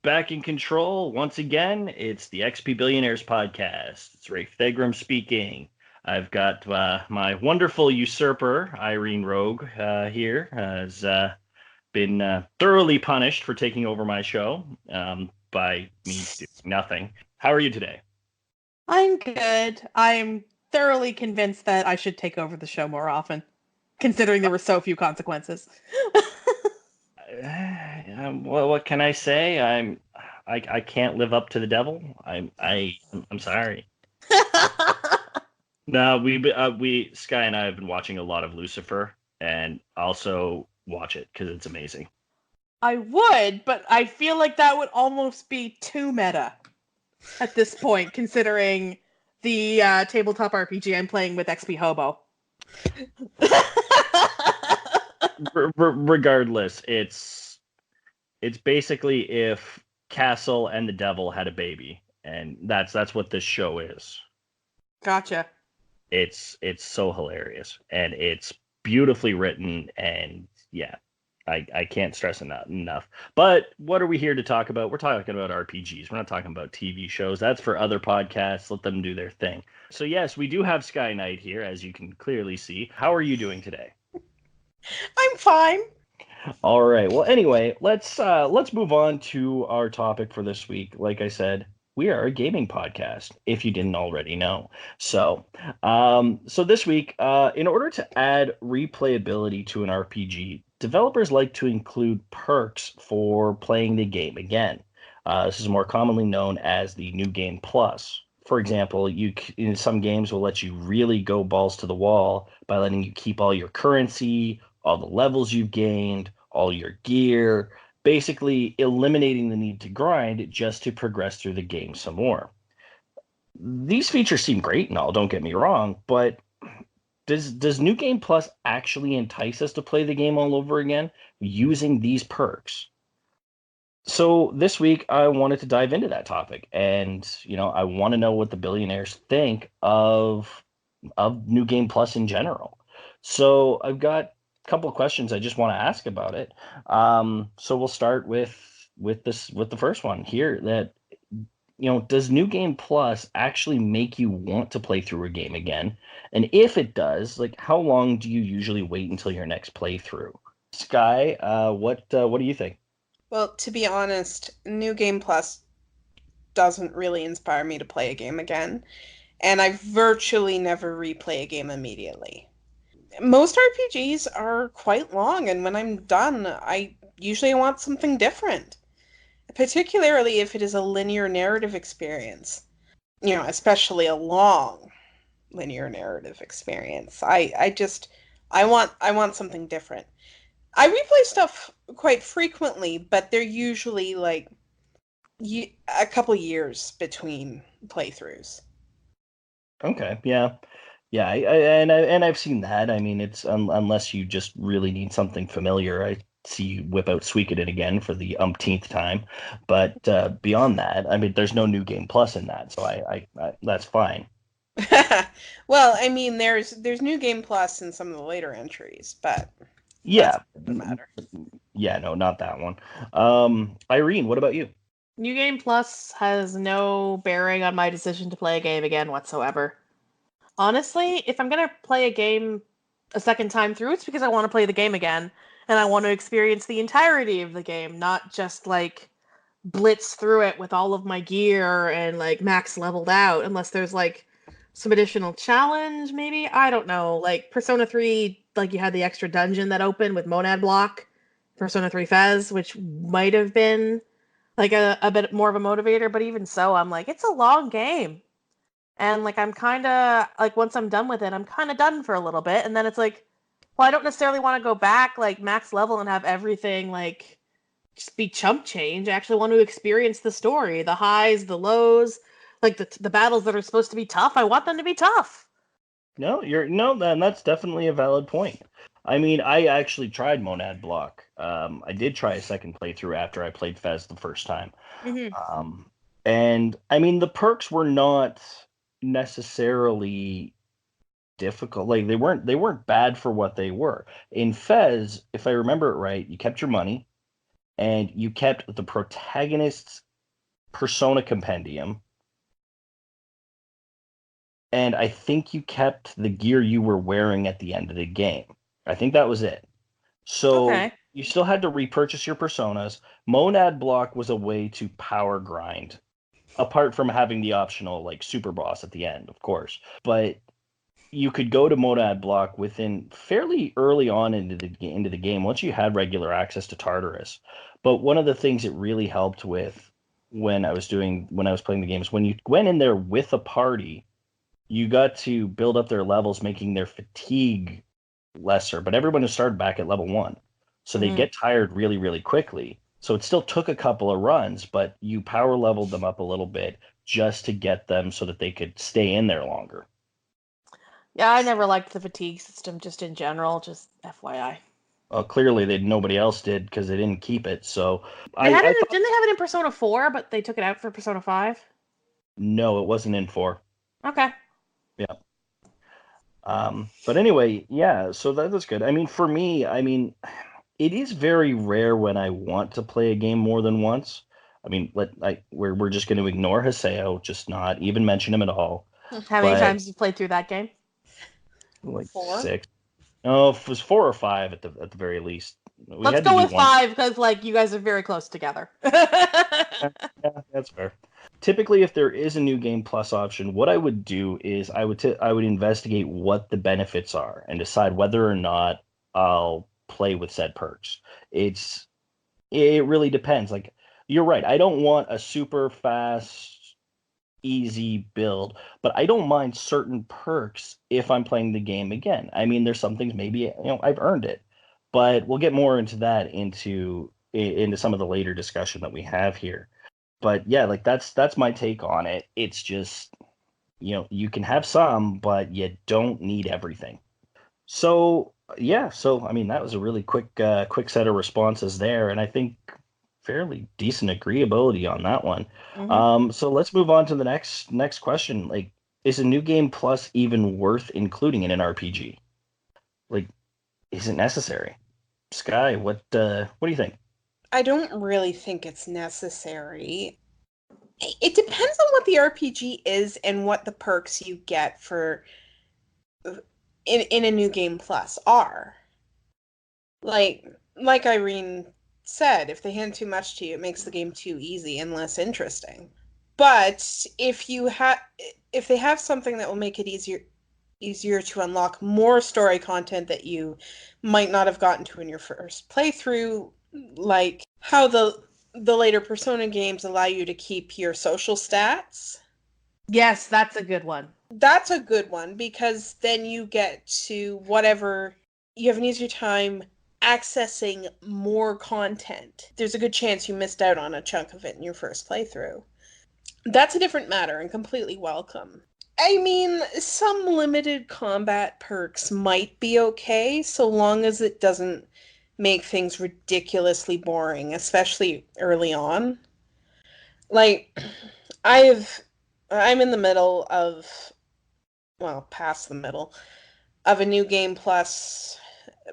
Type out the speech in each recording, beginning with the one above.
Back in control once again. It's the XP Billionaires podcast. It's Ray Thegrum speaking. I've got my wonderful usurper, Irene Rogue, here. Has been thoroughly punished for taking over my show by me doing nothing. How are you today? I'm good. I'm thoroughly convinced that I should take over the show more often, considering there were so few consequences. Well, what can I say? I can't live up to the devil. I'm sorry. No, we Sky and I have been watching a lot of Lucifer, and also watch it because it's amazing. I would, but I feel like that would almost be too meta at this point, considering the tabletop RPG I'm playing with XP Hobo. Regardless, it's basically if Castle and the Devil had a baby, and that's what this show is. Gotcha. It's so hilarious, and it's beautifully written, and yeah, I can't stress enough. But what are we here to talk about? We're talking about RPGs. We're not talking about TV shows. That's for other podcasts. Let them do their thing. So yes, we do have Sky Knight here, as you can clearly see. How are you doing today? I'm fine. All right. Well, anyway, let's move on to our topic for this week. Like I said, we are a gaming podcast, if you didn't already know. So this week, in order to add replayability to an RPG, developers like to include perks for playing the game again. This is more commonly known as the New Game Plus. For example, in some games will let you really go balls to the wall by letting you keep all your currency, all the levels you've gained, all your gear, basically eliminating the need to grind just to progress through the game some more. These features seem great and all, don't get me wrong, but does New Game Plus actually entice us to play the game all over again using these perks? So this week I wanted to dive into that topic, and I want to know what the billionaires think of New Game Plus in general. So I've got a couple of questions I just want to ask about it. So we'll start with the first one here. That does New Game Plus actually make you want to play through a game again? And if it does, like, how long do you usually wait until your next playthrough? Sky, what do you think? Well, to be honest, New Game Plus doesn't really inspire me to play a game again, and I virtually never replay a game immediately. Most RPGs are quite long, and when I'm done, I usually want something different, particularly if it is a linear narrative experience, especially a long linear narrative experience. I want something different. I replay stuff quite frequently, but they're usually like a couple years between playthroughs. Okay, yeah, and I've seen that. I mean, it's unless you just really need something familiar. I see you whip out Suikoden again for the umpteenth time, but beyond that, I mean, there's no New Game Plus in that, so I that's fine. Well, I mean, there's New Game Plus in some of the later entries, but yeah, doesn't matter. Yeah, no, not that one. Irene, what about you? New Game Plus has no bearing on my decision to play a game again whatsoever. Honestly, if I'm going to play a game a second time through, it's because I want to play the game again, and I want to experience the entirety of the game, not just, like, blitz through it with all of my gear and, like, max leveled out, unless there's, like, some additional challenge, maybe? I don't know. Like, Persona 3, like, you had the extra dungeon that opened with Monad Block, Persona 3 Fez, which might have been like a bit more of a motivator, but even so, I'm like, it's a long game. And like, I'm kind of like, once I'm done with it, I'm kind of done for a little bit. And then it's like, well, I don't necessarily want to go back like max level and have everything like just be chump change. I actually want to experience the story, the highs, the lows, like the battles that are supposed to be tough. I want them to be tough. No, that's definitely a valid point. I mean, I actually tried Monad Block. I did try a second playthrough after I played Fez the first time. Mm-hmm. And I mean, the perks were not necessarily difficult. Like they weren't bad for what they were. In Fez, if I remember it right, you kept your money and you kept the protagonist's persona compendium, and I think you kept the gear you were wearing at the end of the game. I think that was it. So Okay. you still had to repurchase your personas. Monad block was a way to power grind, apart from having the optional like super boss at the end, of course. But you could go to Monad block within fairly early on into the game once you had regular access to Tartarus. But one of the things it really helped with when I was playing the game is when you went in there with a party, you got to build up their levels, making their fatigue lesser. But everyone who started back at level 1, so they Mm. get tired really, really quickly. So it still took a couple of runs, but you power leveled them up a little bit just to get them so that they could stay in there longer. Yeah, I never liked the fatigue system just in general, just FYI. Clearly, nobody else did because they didn't keep it. So They had I it, thought didn't they have it in Persona 4, but they took it out for Persona 5? no, it wasn't in 4. Okay. Yeah. But anyway, yeah. So that's good. I mean, for me, it is very rare when I want to play a game more than once. I mean, we're just going to ignore Haseo, just not even mention him at all. How many But times you played through that game? like 4. 6. No, it was 4 or 5 at the very least. We Let's had to go do with one. 5 because like you guys are very close together. Yeah, that's fair. Typically, if there is a new game plus option, what I would do is I would investigate what the benefits are and decide whether or not I'll play with said perks. It's it really depends. Like you're right, I don't want a super fast, easy build, but I don't mind certain perks if I'm playing the game again. I mean, there's some things maybe I've earned it, but we'll get more into that into some of the later discussion that we have here. But yeah, like that's my take on it. It's just, you can have some, but you don't need everything. So yeah, so I mean that was a really quick set of responses there, and I think fairly decent agreeability on that one. Hmm. So let's move on to the next question. Like, is a new game plus even worth including in an RPG? Like, is it necessary? Sky, what do you think? I don't really think it's necessary. It depends on what the RPG is and what the perks you get for in a new game plus are. Like like Irene said, if they hand too much to you, it makes the game too easy and less interesting. But if they have something that will make it easier to unlock more story content that you might not have gotten to in your first playthrough, like how the later Persona games allow you to keep your social stats. Yes, that's a good one. That's a good one because then you get to whatever you have an easier time accessing more content. There's a good chance you missed out on a chunk of it in your first playthrough. That's a different matter and completely welcome. I mean, some limited combat perks might be okay so long as it doesn't make things ridiculously boring, especially early on. Like, I've I'm in the middle of, well, past the middle of a new game plus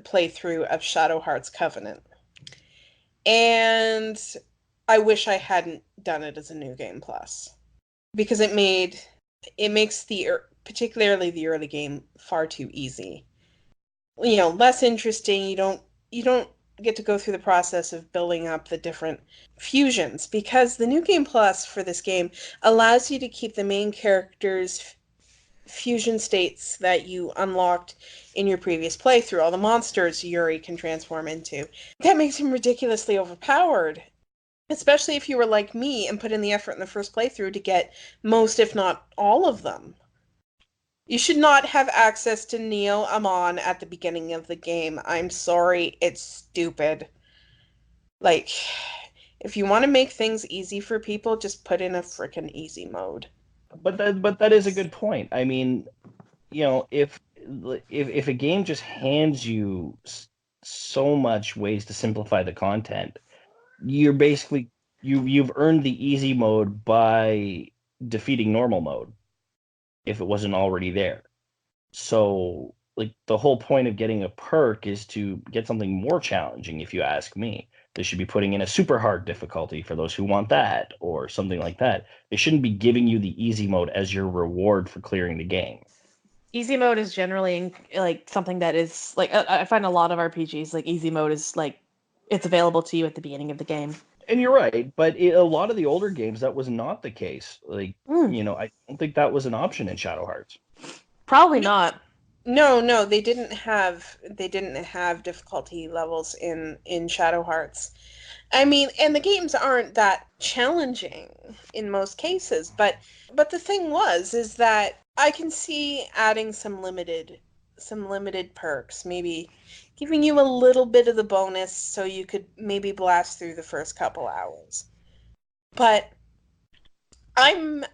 playthrough of Shadow Hearts Covenant. And I wish I hadn't done it as a new game plus because it makes particularly the early game far too easy. Less interesting. You don't get to go through the process of building up the different fusions because the new game plus for this game allows you to keep the main characters fusion states that you unlocked in your previous playthrough, all the monsters Yuri can transform into. That makes him ridiculously overpowered, especially if you were like me and put in the effort in the first playthrough to get most, if not all of them. You should not have access to Neo Amon at the beginning of the game. I'm sorry, it's stupid. Like, if you want to make things easy for people, just put in a frickin' easy mode. But that is a good point. I mean, if a game just hands you so much ways to simplify the content, you're basically you've earned the easy mode by defeating normal mode if it wasn't already there. So, like the whole point of getting a perk is to get something more challenging, if you ask me. They should be putting in a super hard difficulty for those who want that, or something like that. They shouldn't be giving you the easy mode as your reward for clearing the game. Easy mode is generally like something that is like I find a lot of RPGs like easy mode is like it's available to you at the beginning of the game. And you're right, but a lot of the older games that was not the case. Like, I don't think that was an option in Shadow Hearts. Probably not. No, they didn't have difficulty levels in Shadow Hearts. I mean, and the games aren't that challenging in most cases, but the thing is that I can see adding some limited perks, maybe giving you a little bit of the bonus so you could maybe blast through the first couple hours. But I'm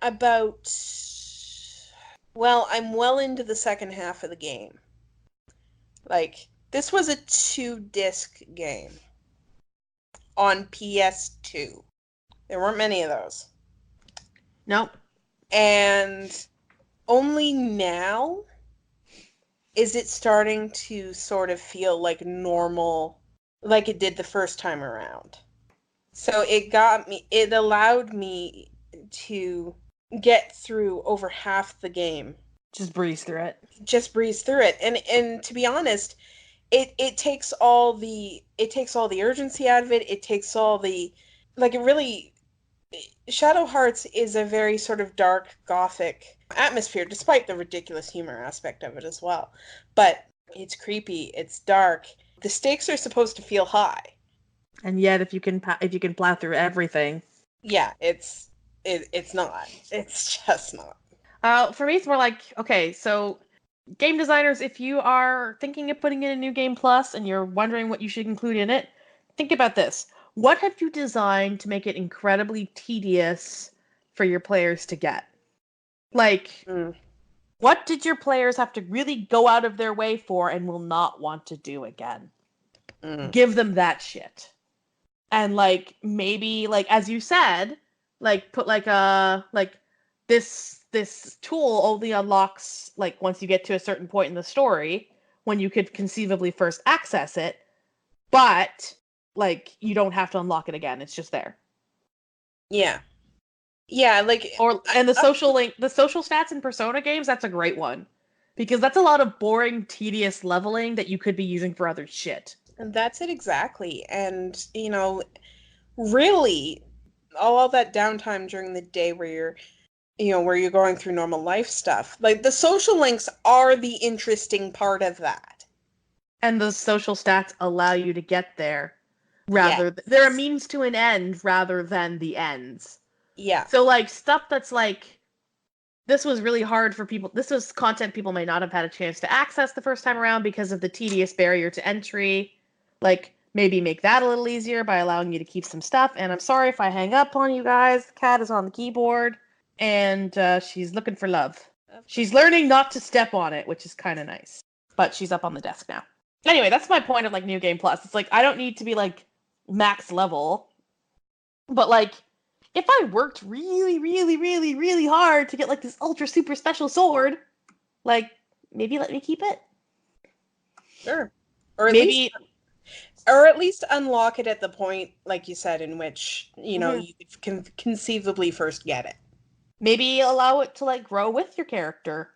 well into the second half of the game. Like, this was a 2-disc game on PS2. There weren't many of those. Nope. And only now is it starting to sort of feel like normal, like it did the first time around. So it allowed me to get through over half the game. Just breeze through it. And to be honest, it takes all the urgency out of it. It takes all the, like, it really, Shadow Hearts is a very sort of dark gothic atmosphere, despite the ridiculous humor aspect of it as well. But it's creepy, it's dark. The stakes are supposed to feel high. And yet if you can plow through everything. Yeah, it's not. It's just not. For me it's more like, okay, so game designers, if you are thinking of putting in a new game plus and you're wondering what you should include in it, think about this. What have you designed to make it incredibly tedious for your players to get? Like, what did your players have to really go out of their way for and will not want to do again? Give them that shit. And, like, maybe, like, as you said, like, put, like, this tool only unlocks, like, once you get to a certain point in the story, when you could conceivably first access it, but, like, you don't have to unlock it again. It's just there. Yeah, like, and the social stats in Persona games, that's a great one. Because that's a lot of boring, tedious leveling that you could be using for other shit. And that's it exactly. And, really, all that downtime during the day where you're going through normal life stuff. Like, the social links are the interesting part of that. And the social stats allow you to get there. They're a means to an end rather than the ends. Yeah. So, like, stuff that's like, this was really hard for people. This was content people may not have had a chance to access the first time around because of the tedious barrier to entry. Like, maybe make that a little easier by allowing you to keep some stuff. And I'm sorry if I hang up on you guys. The cat is on the keyboard, and she's looking for love. She's learning not to step on it, which is kind of nice. But she's up on the desk now. Anyway, that's my point of, like, New Game Plus. It's like, I don't need to be, like, max level. But, like, if I worked really, really, really, really hard to get, like, this ultra super special sword, like, maybe let me keep it. Sure. Or at least unlock it at the point, like you said, in which, you can conceivably first get it. Maybe allow it to, like, grow with your character.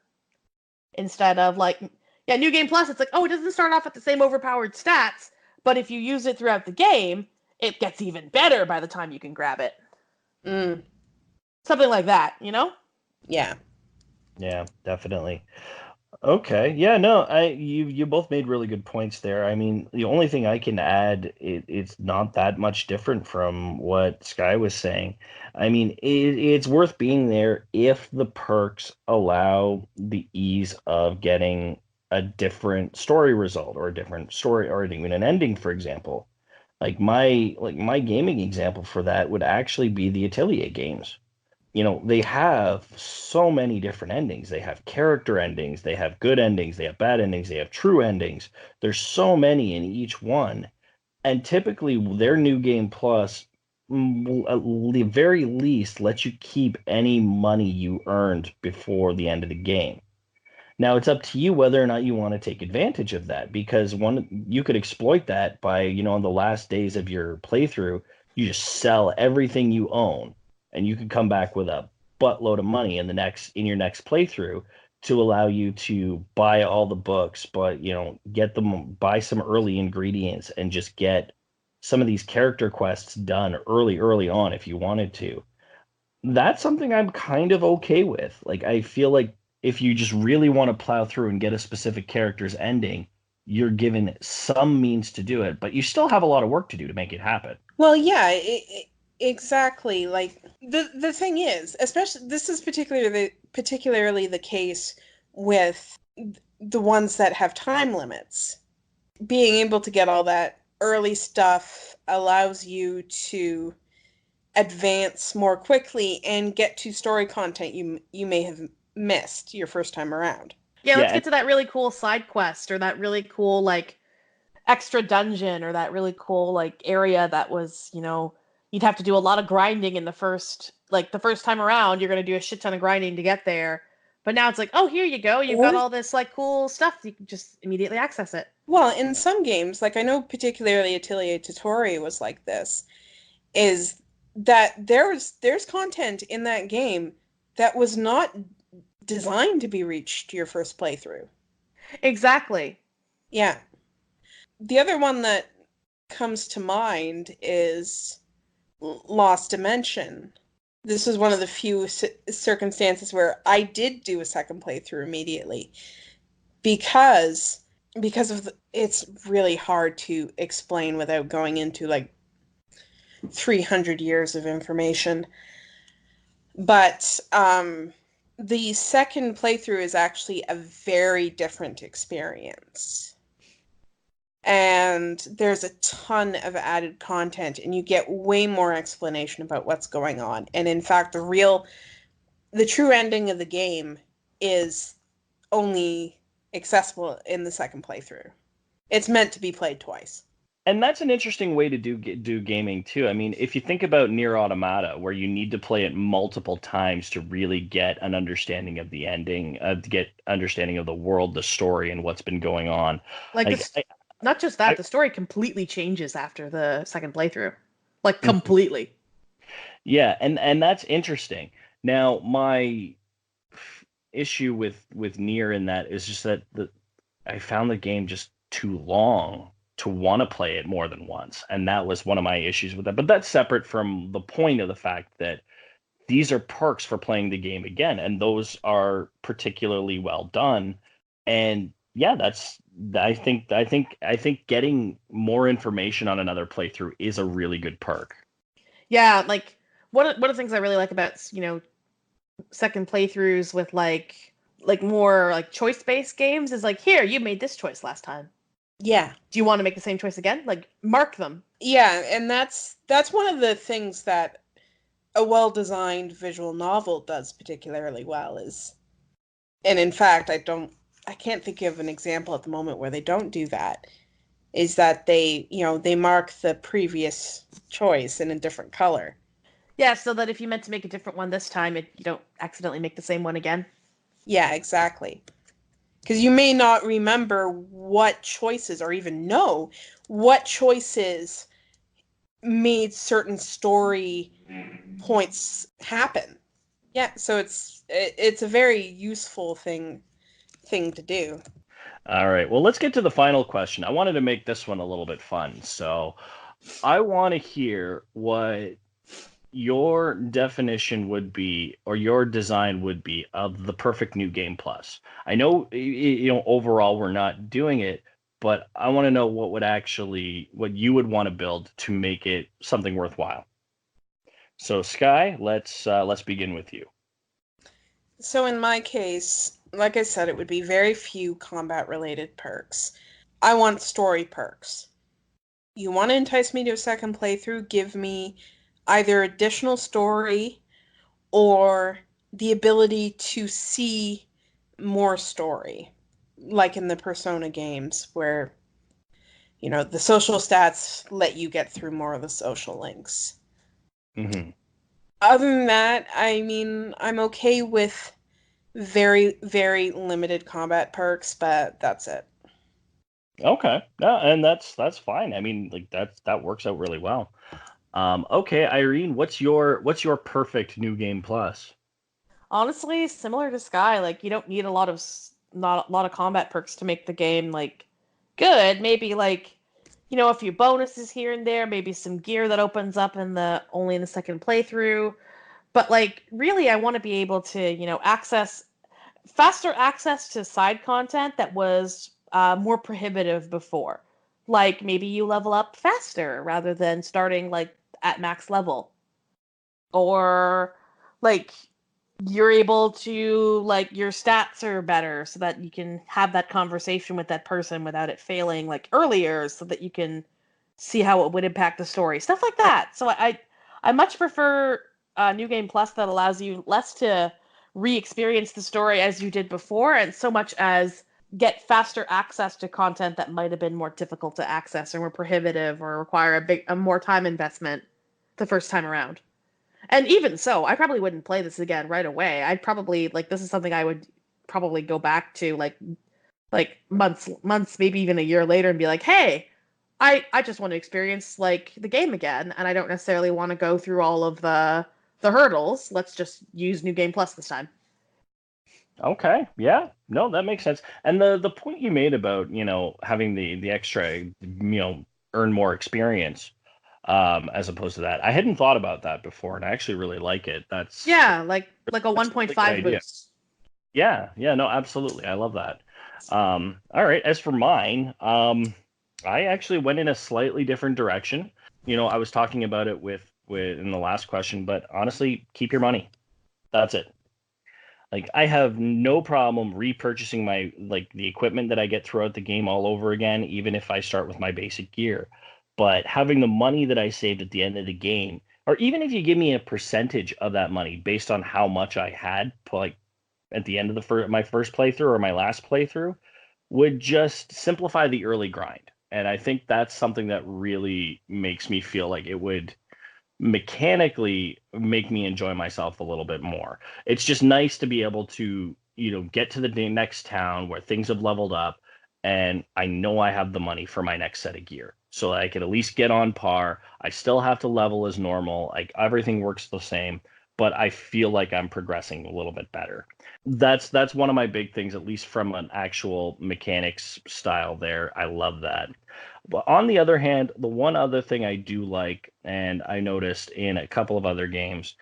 Instead of, like, New Game Plus, it's like, oh, it doesn't start off at the same overpowered stats, but if you use it throughout the game, it gets even better by the time you can grab it. Something like that, Yeah. Yeah, definitely. Okay. Yeah, no, you both made really good points there. I mean, the only thing I can add, it's not that much different from what Sky was saying. I mean, it's worth being there if the perks allow the ease of getting a different story result or a different story or even an ending, for example. Like my gaming example for that would actually be the Atelier games. They have so many different endings. They have character endings, they have good endings, they have bad endings, they have true endings. There's so many in each one. And typically their new game plus will at the very least let you keep any money you earned before the end of the game. Now it's up to you whether or not you want to take advantage of that, because you could exploit that by, on the last days of your playthrough, you just sell everything you own and you can come back with a buttload of money in your next playthrough to allow you to buy all the books, but get them buy some early ingredients and just get some of these character quests done early on if you wanted to. That's something I'm kind of okay with. Like, I feel like if you just really want to plow through and get a specific character's ending, you're given some means to do it, but you still have a lot of work to do to make it happen. Well, yeah, exactly. Like the thing is, especially this is particularly the case with the ones that have time limits. Being able to get all that early stuff allows you to advance more quickly and get to story content you may have missed your first time around. Yeah, Yeah, let's get to that really cool side quest or that really cool like extra dungeon or that really cool like area that was, you'd have to do a lot of grinding in the first time around, you're going to do a shit ton of grinding to get there. But now it's like, oh, here you go. You've got Or all this like cool stuff. You can just immediately access it. well, in some games, like I know particularly Atelier Tutori was like this, is that there's content in that game that was not designed to be reached your first playthrough. Exactly. Yeah. The other one that comes to mind is Lost Dimension. This was one of the few circumstances where I did do a second playthrough immediately because it's really hard to explain without going into like 300 years of information. But the second playthrough is actually a very different experience. And there's a ton of added content, and you get way more explanation about what's going on. And in fact, the true ending of the game is only accessible in the second playthrough. It's meant to be played twice. and that's an interesting way to do gaming too. I mean, if you think about Nier Automata, where you need to play it multiple times to really get an understanding of the ending, to get understanding of the world, the story, and what's been going on. Like Like, this, not just that, I, the story completely changes after the second playthrough. Like completely. yeah, and that's interesting. Now, my issue with Nier in that is just that I found the game just too long to want to play it more than once, and that was one of my issues with that. But that's separate from the point of the fact that these are perks for playing the game again, and those are particularly well done. And yeah, I think getting more information on another playthrough is a really good perk. Yeah, like one of the things I really like about second playthroughs with like more like choice based games is like, here, you made this choice last time. Yeah. Do you want to make the same choice again? Like, mark them. Yeah, and that's one of the things that a well-designed visual novel does particularly well is, and in fact, I can't think of an example at the moment where they don't do that, is that they mark the previous choice in a different color. Yeah, so that if you meant to make a different one this time, you don't accidentally make the same one again. Yeah, exactly. Because you may not remember what choices or even know what choices made certain story points happen. Yeah, so it's a very useful thing to do. All right, well, let's get to the final question. I wanted to make this one a little bit fun, so I want to hear what your definition would be or your design would be of the perfect new game plus. I know overall we're not doing it, but I want to know what you would want to build to make it something worthwhile. So Sky, let's begin with you. So in my case, like I said, it would be very few combat related perks. I want story perks. You want to entice me to a second playthrough, give me either additional story or the ability to see more story, like in the Persona games where the social stats let you get through more of the social links. Mm-hmm. Other than that, I mean, I'm okay with Very, very limited combat perks, but that's it. Okay. Yeah, and that's fine. I mean, like that works out really well. Okay, Irene, what's your perfect new game plus? Honestly, similar to Sky, like you don't need a lot of not a lot of combat perks to make the game like good. Maybe like a few bonuses here and there, maybe some gear that opens up in the only in the second playthrough. But like really I want to be able to, access faster access to side content that was more prohibitive before. Like maybe you level up faster rather than starting like at max level. Or like you're able to like your stats are better so that you can have that conversation with that person without it failing like earlier so that you can see how it would impact the story. Stuff like that. So I much prefer New Game Plus that allows you less to re-experience the story as you did before and so much as get faster access to content that might have been more difficult to access or more prohibitive or require a more time investment the first time around. And even so, I probably wouldn't play this again right away. I'd probably like this is something I would probably go back to like months, maybe even a year later and be like, "Hey, I just want to experience like the game again and I don't necessarily want to go through all of the hurdles. Let's just use New Game Plus this time." Okay, yeah, no, that makes sense. And the point you made about, having the extra, earn more experience, as opposed to that, I hadn't thought about that before, and I actually really like it. Yeah, like a That's a really good 1.5 idea. boost. Yeah, yeah, no, absolutely. I love that. All right, as for mine, I actually went in a slightly different direction. I was talking about it with in the last question, but honestly, keep your money. That's it. Like I have no problem repurchasing my like the equipment that I get throughout the game all over again, even if I start with my basic gear. But having the money that I saved at the end of the game, or even if you give me a percentage of that money based on how much I had, like at the end of my first playthrough or my last playthrough, would just simplify the early grind. And I think that's something that really makes me feel like it would mechanically make me enjoy myself a little bit more. It's just nice to be able to, get to the next town where things have leveled up and I know I have the money for my next set of gear. So I can at least get on par. I still have to level as normal. Like everything works the same, but I feel like I'm progressing a little bit better. That's one of my big things, at least from an actual mechanics style there. I love that. But on the other hand, the one other thing I do like, and I noticed in a couple of other games,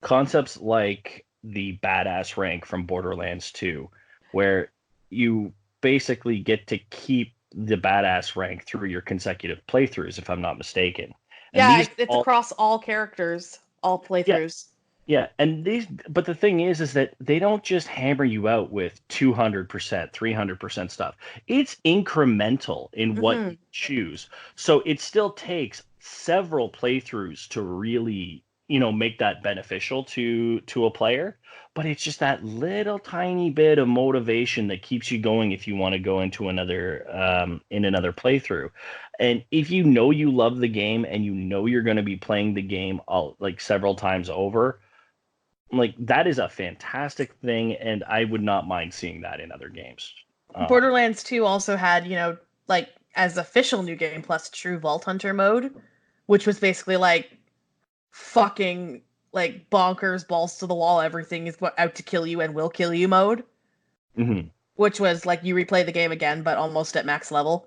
concepts like the badass rank from Borderlands 2, where you basically get to keep the badass rank through your consecutive playthroughs, if I'm not mistaken. And Yeah, these it's all, across all characters, all yeah, playthroughs. yeah, and but the thing is that they don't just hammer you out with 200%, 300% stuff. It's incremental in what you Mhm. choose. So it still takes several playthroughs to really, make that beneficial to a player. But it's just that little tiny bit of motivation that keeps you going if you want to go into another playthrough. And if you know you love the game and you know you're going to be playing the game all like several times over, like that is a fantastic thing, and I would not mind seeing that in other games. Um, Borderlands 2 also had, like as official New Game Plus True Vault Hunter mode, which was basically like fucking like bonkers balls to the wall everything is out to kill you and will kill you mode, mhm. which was like you replay the game again but almost at max level.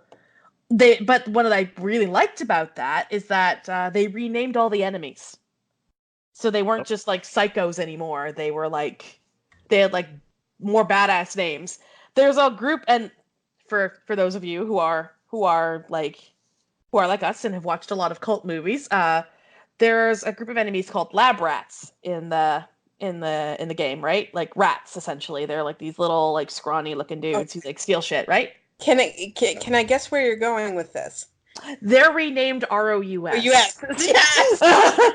But what I really liked about that is that they renamed all the enemies. So they weren't just like psychos anymore. They had like more badass names. There's a group, and for those of you who are like us and have watched a lot of cult movies, there's a group of enemies called lab rats in the game, right? Like rats essentially. They're like these little like scrawny looking Oh, dudes who like steal shit, right? can I guess where you're going with this? They're renamed ROUS. U.S. Yes.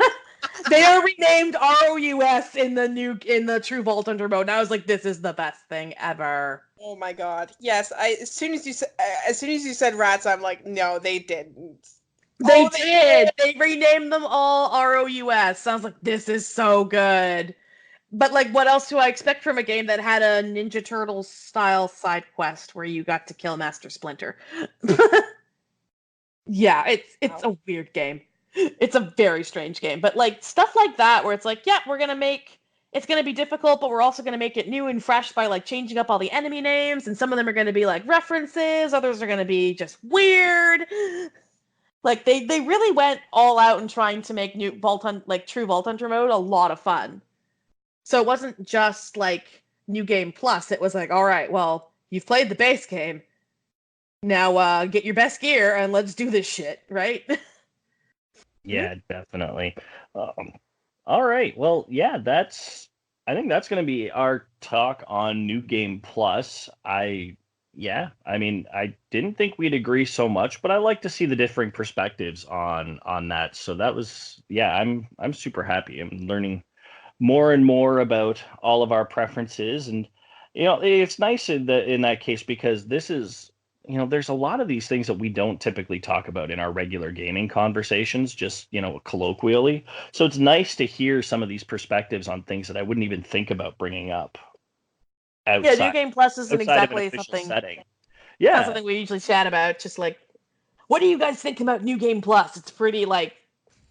They are renamed ROUS in the True Vault Hunter mode. And I was like, this is the best thing ever. Oh my God. Yes. As soon as you said rats, I'm like, no, they didn't. They Oh, they did. did. They renamed them all ROUS. Sounds like this is so good. But like, what else do I expect from a game that had a Ninja Turtles style side quest where you got to kill Master Splinter? Yeah, it's Wow. a weird game. It's a very strange game. But like stuff like that where it's like, yeah, we're gonna make it's gonna be difficult, but we're also gonna make it new and fresh by like changing up all the enemy names, and some of them are gonna be like references, others are gonna be just weird. Like they really went all out in trying to make new Vault Hunt like true Vault Hunter mode a lot of fun. So it wasn't just like new game plus. It was like, all right, well, you've played the base game. Now get your best gear and let's do this shit, right? Yeah, definitely. All right. Well, yeah, I think that's going to be our talk on New Game Plus. I mean, I didn't think we'd agree so much, but I like to see the differing perspectives on that. So that was, yeah, I'm super happy. I'm learning more and more about all of our preferences, and it's nice in that case because this is there's a lot of these things that we don't typically talk about in our regular gaming conversations, just colloquially. So it's nice to hear some of these perspectives on things that I wouldn't even think about bringing up Yeah, New outside Game Plus isn't outside of an exactly official something setting. not Yeah. something we usually chat about. Just like, what do you guys think about New Game Plus? It's pretty like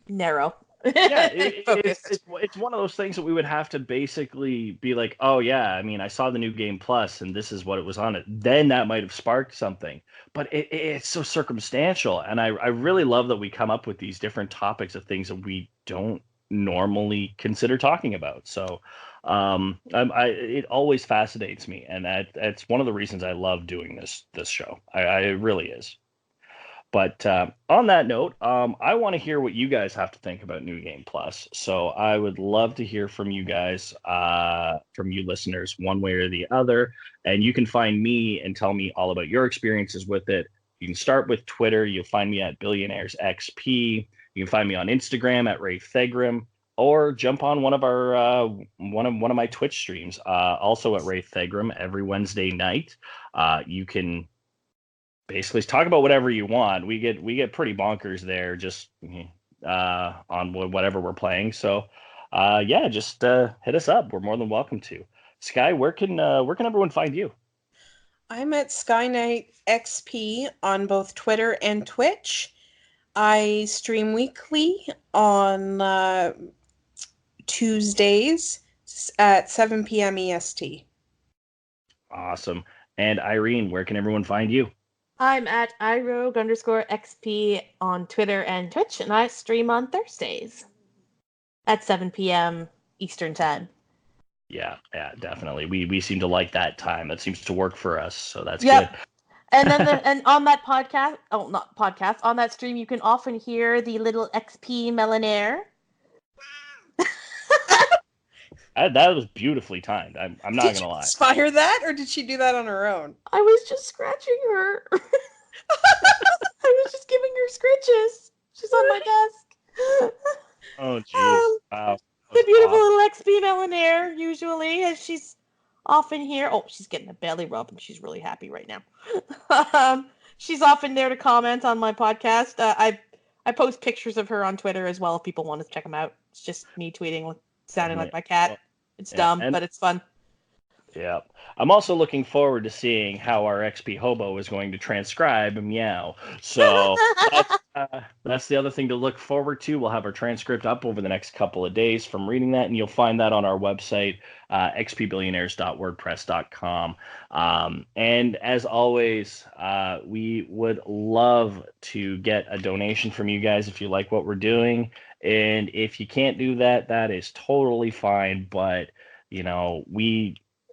narrow Yeah, and focused. it's one of those things that we would have to basically be like, oh yeah, I mean, I saw the new game plus, and this is what it was on it. Then that might have sparked something, but it's so circumstantial, and I really love that we come up with these different topics of things that we don't normally consider talking about. So, it always fascinates me, and that's one of the reasons I love doing this show. It really is. But on that note, I want to hear what you guys have to think about New Game Plus. So I would love to hear from you guys, from you listeners, one way or the other. And you can find me and tell me all about your experiences with it. You can start with Twitter. You'll find me at Billionaires XP. You can find me on Instagram at Ray Thegrim, or jump on one of our one of my Twitch streams, also at Ray Thegrim every Wednesday night. You can basically talk about whatever you want. We get pretty bonkers there, just on whatever we're playing. So yeah, just hit us up. We're more than welcome to. Sky, where can everyone find you? I'm at Skyknight XP on both Twitter and Twitch. I stream weekly on Tuesdays at 7 p.m. EST. Awesome. And Irene, where can everyone find you? I'm at irogue_XP on Twitter and Twitch, and I stream on Thursdays at 7 p.m. Eastern Time. Yeah, definitely. We seem to like that time. That seems to work for us, so that's Yep. good. And then and on that podcast, oh, not podcast, on that stream, you can often hear the little XP Millionaire. That was beautifully timed. I'm not Did gonna you lie. inspire that, or did she do that on her own? I was just scratching her. I was just giving her scritches. She's on my desk. Oh, jeez. Um, Wow. That the was beautiful awesome. little XP Millionaire, usually, as she's often here. Oh, she's getting a belly rub, and she's really happy right now. She's often there to comment on my podcast. I post pictures of her on Twitter as well if people want to check them out. It's just me tweeting, sounding like my cat. Well, It's yeah, dumb, and but it's fun. yeah. I'm also looking forward to seeing how our XP hobo is going to transcribe meow. So that's the other thing to look forward to. We'll have our transcript up over the next couple of days from reading that, and you'll find that on our website, xpbillionaires.wordpress.com. And as always, we would love to get a donation from you guys if you like what we're doing. And if you can't do that, that is totally fine. But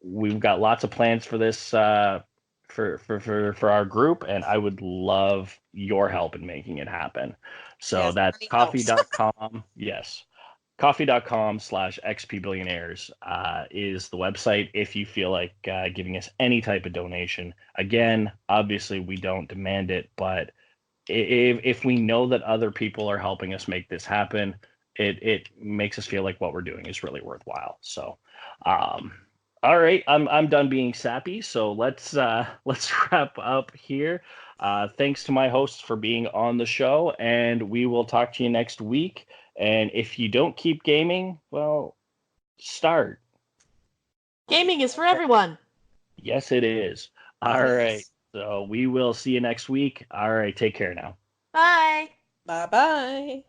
we've got lots of plans for this, for our group, and I would love your help in making it happen. So Yes, that's money helps. coffee.com. Yes. Coffee.com/xpbillionaires is the website if you feel like giving us any type of donation. Again, obviously we don't demand it, but if we know that other people are helping us make this happen, it makes us feel like what we're doing is really worthwhile. So all right, I'm done being sappy, so let's wrap up here. Thanks to my hosts for being on the show, and we will talk to you next week. And if you don't keep gaming, well, start. Gaming is for everyone. Yes, it is. All right. So we will see you next week. All right. Take care now. Bye. Bye bye.